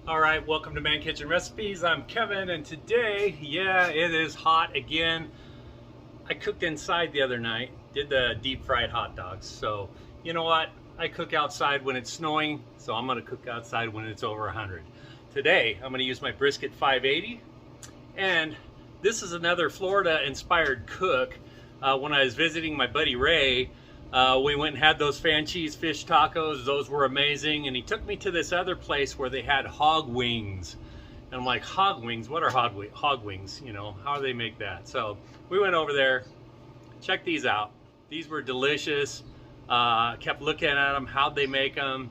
All right, welcome to Man Kitchen Recipes. I'm Kevin, and today, yeah, it is hot again. I cooked inside the other night, did the deep fried hot dogs. So, you know what? I cook outside when it's snowing, so I'm gonna cook outside when it's over 100. Today, I'm gonna use my Brisk It 580, and this is another Florida-inspired cook. When I was visiting my buddy Ray, we went and had those fan cheese fish tacos. Those were amazing. And he took me to this other place where they had hog wings. And I'm like, hog wings? What are hog wings? You know, how do they make that? So we went over there. Check these out. These were delicious. Kept looking at them, how'd they make them.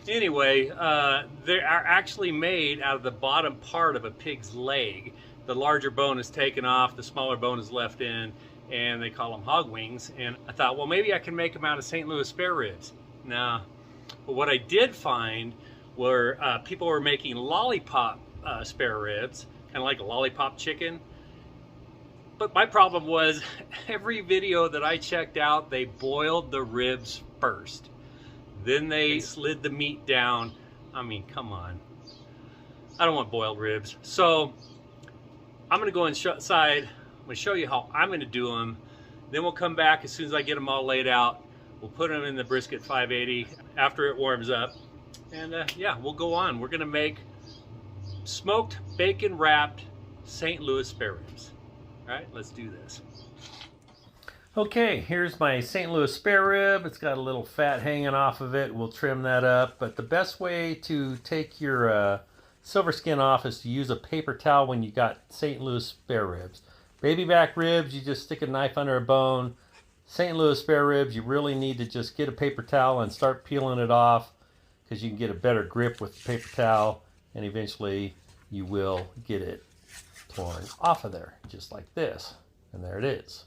Anyway, they are actually made out of the bottom part of a pig's leg. The larger bone is taken off, the smaller bone is left in, and they call them hog wings. And I thought, well, maybe I can make them out of St. Louis spare ribs. Nah, but what I did find were people were making lollipop spare ribs, kind of like a lollipop chicken. But my problem was every video that I checked out, they boiled the ribs first. Then they slid the meat down. I mean, come on. I don't want boiled ribs. So I'm gonna go inside. I'm gonna show you how I'm gonna do them. Then we'll come back as soon as I get them all laid out. We'll put them in the Brisk It 580 after it warms up. And yeah, we'll go on. We're gonna make smoked bacon wrapped St. Louis spare ribs. All right, let's do this. Okay, here's my St. Louis spare rib. It's got a little fat hanging off of it. We'll trim that up. But the best way to take your silver skin off is to use a paper towel when you got St. Louis spare ribs. Baby back ribs, you just stick a knife under a bone. St. Louis spare ribs, you really need to just get a paper towel and start peeling it off, because you can get a better grip with the paper towel, and eventually you will get it torn off of there, just like this. And there it is.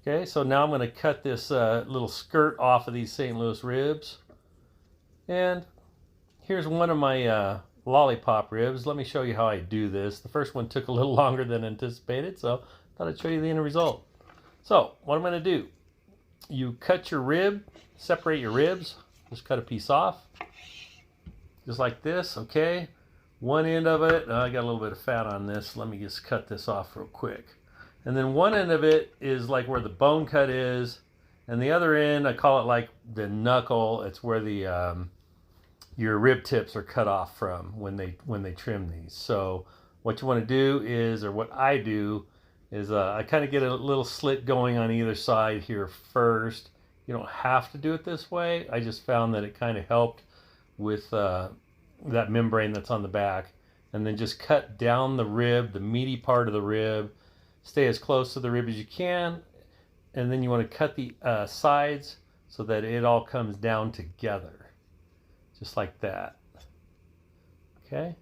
Okay, so now I'm going to cut this little skirt off of these St. Louis ribs. And here's one of my lollipop ribs. Let me show you how I do this. The first one took a little longer than anticipated, so I thought I'd show you the end result. So what I'm going to do, you cut your rib, separate your ribs, just cut a piece off, just like this, okay? One end of it, I got a little bit of fat on this. Let me just cut this off real quick. And then one end of it is like where the bone cut is, and the other end, I call it like the knuckle. It's where the your rib tips are cut off from when they trim these. So what you want to do is, or what I do is, I kind of get a little slit going on either side here first. You don't have to do it this way. I just found that it kind of helped with that membrane that's on the back. And then just cut down the rib, the meaty part of the rib. Stay as close to the rib as you can, and then you want to cut the sides so that it all comes down together, just like that. Okay,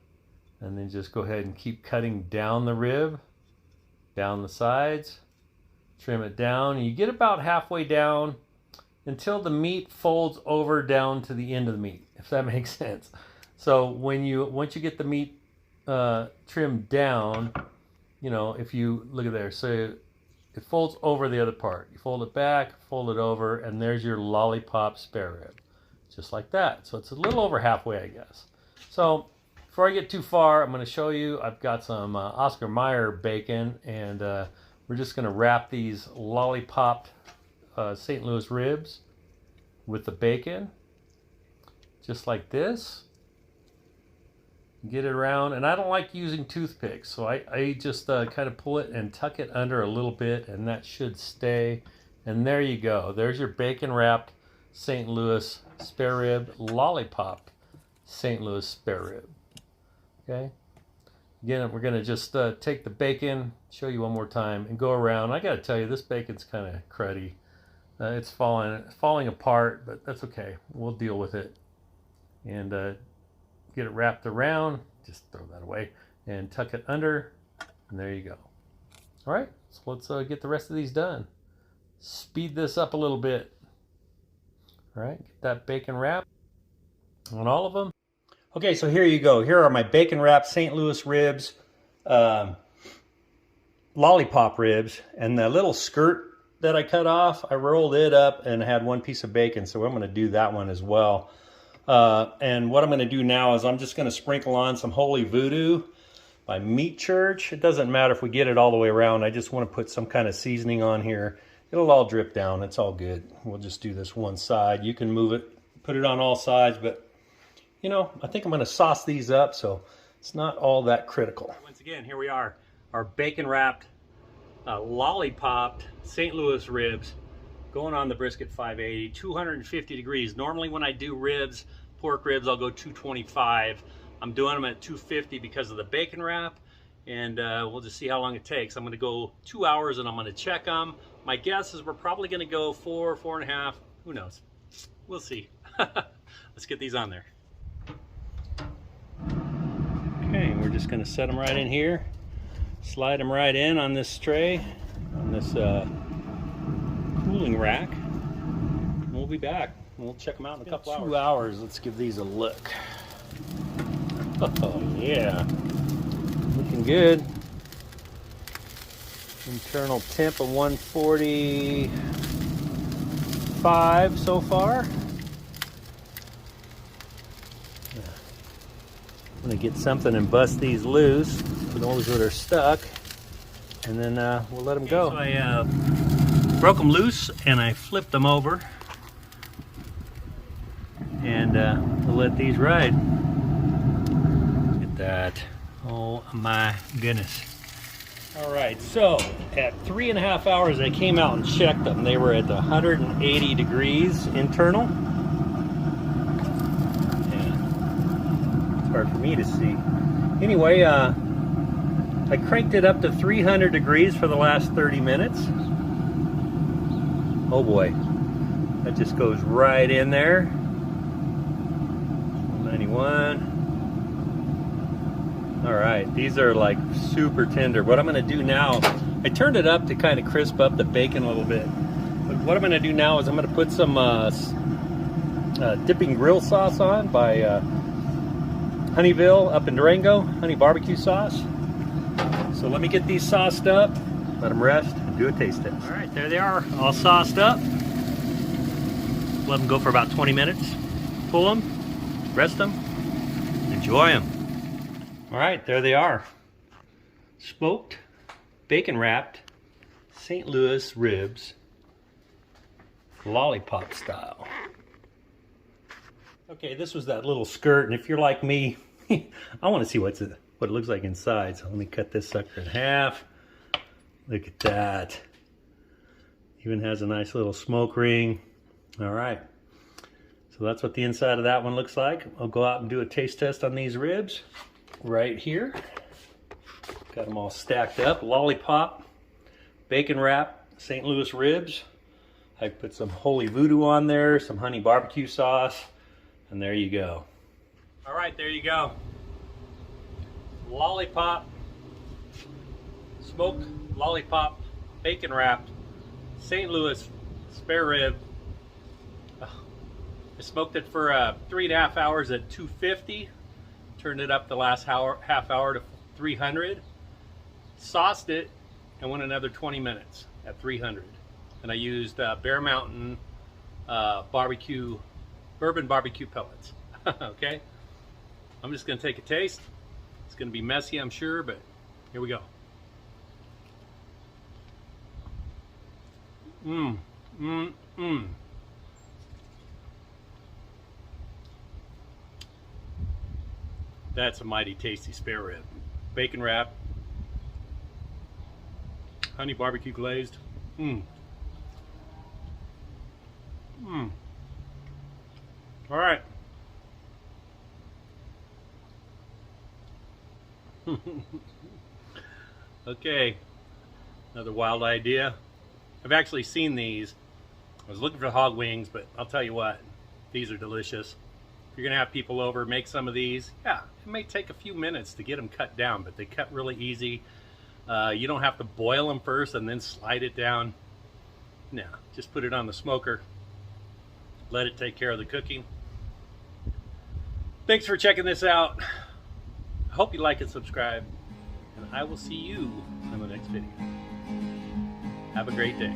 and then just go ahead and keep cutting down the rib, down the sides, trim it down, and you get about halfway down until the meat folds over down to the end of the meat, if that makes sense. So once you get the meat trimmed down, you know, if you look at there, so it folds over the other part. You fold it back, fold it over, and there's your lollipop spare rib. Just like that. So it's a little over halfway, I guess. So before I get too far, I'm going to show you, I've got some Oscar Mayer bacon, and we're just going to wrap these lollipop St. Louis ribs with the bacon, just like this. Get it around, and I don't like using toothpicks, so I just kind of pull it and tuck it under a little bit, and that should stay. And there you go. There's your bacon wrapped St. Louis spare rib, lollipop St. Louis spare rib. Okay. Again, we're gonna just take the bacon, show you one more time, and go around. I gotta tell you, this bacon's kind of cruddy. It's falling apart, but that's okay. We'll deal with it. And get it wrapped around, just throw that away, and tuck it under, and there you go. All right, so let's get the rest of these done. Speed this up a little bit. All right, get that bacon wrap on all of them. Okay, so here you go. Here are my bacon wrapped St. Louis ribs, lollipop ribs, and the little skirt that I cut off, I rolled it up and had one piece of bacon, so I'm going to do that one as well. And what I'm going to do now is I'm just going to sprinkle on some Holy Voodoo by Meat Church. It doesn't matter if we get it all the way around. I just want to put some kind of seasoning on here. It'll all drip down. It's all good. We'll just do this one side. You can move it, put it on all sides, but you know, I think I'm going to sauce these up so it's not all that critical. Once again, here we are, our bacon wrapped, lollipopped St. Louis ribs going on the Brisk It 580, 250 degrees. Normally when I do ribs, pork ribs, I'll go 225. I'm doing them at 250 because of the bacon wrap, and we'll just see how long it takes. I'm going to go 2 hours and I'm going to check them. My guess is we're probably going to go 4.5. Who knows? We'll see. Let's get these on there. Okay, we're just going to set them right in here. Slide them right in on this tray, on this cooling rack. We'll be back. We'll check them out in a couple hours. 2 hours. Let's give these a look. Oh yeah, looking good. Internal temp of 145 so far. I'm gonna get something and bust these loose for those that are stuck, and then we'll let them go. So I broke them loose and I flipped them over, and we'll let these ride. Look at that. Oh my goodness. All right, so at 3.5 hours I came out and checked them. They were at 180 degrees internal. Hard for me to see. Anyway, I cranked it up to 300 degrees for the last 30 minutes. Oh boy, that just goes right in there. 191. All right, these are like super tender. What I'm going to do now, I turned it up to kind of crisp up the bacon a little bit. But what I'm going to do now is I'm going to put some dipping grill sauce on by Honeyville up in Durango, honey barbecue sauce. So let me get these sauced up, let them rest, and do a taste test. All right, there they are, all sauced up. Let them go for about 20 minutes. Pull them, rest them, enjoy them. All right, there they are. Smoked, bacon wrapped, St. Louis ribs, lollipop style. Okay, this was that little skirt, and if you're like me, I want to see what it looks like inside. So let me cut this sucker in half. Look at that. Even has a nice little smoke ring. All right. So that's what the inside of that one looks like. I'll go out and do a taste test on these ribs right here. Got them all stacked up. Lollipop, bacon wrap, St. Louis ribs. I put some Holy Voodoo on there, some honey barbecue sauce. And there you go. All right, there you go. Lollipop, smoked lollipop, bacon wrapped, St. Louis spare rib. I smoked it for 3.5 hours at 250. Turned it up the last half hour to 300. Sauced it and went another 20 minutes at 300. And I used Bear Mountain bourbon barbecue pellets. Okay, I'm just gonna take a taste. It's gonna be messy, I'm sure, but here we go. That's a mighty tasty spare rib. Bacon wrap, honey barbecue glazed. All right. Okay, another wild idea. I've actually seen these. I was looking for Hog Wings, but I'll tell you what, these are delicious. If you're gonna have people over, make some of these. Yeah, it may take a few minutes to get them cut down, but they cut really easy. You don't have to boil them first and then slide it down. No, just put it on the smoker. Let it take care of the cooking. Thanks for checking this out. I hope you like and subscribe, and I will see you in the next video. Have a great day.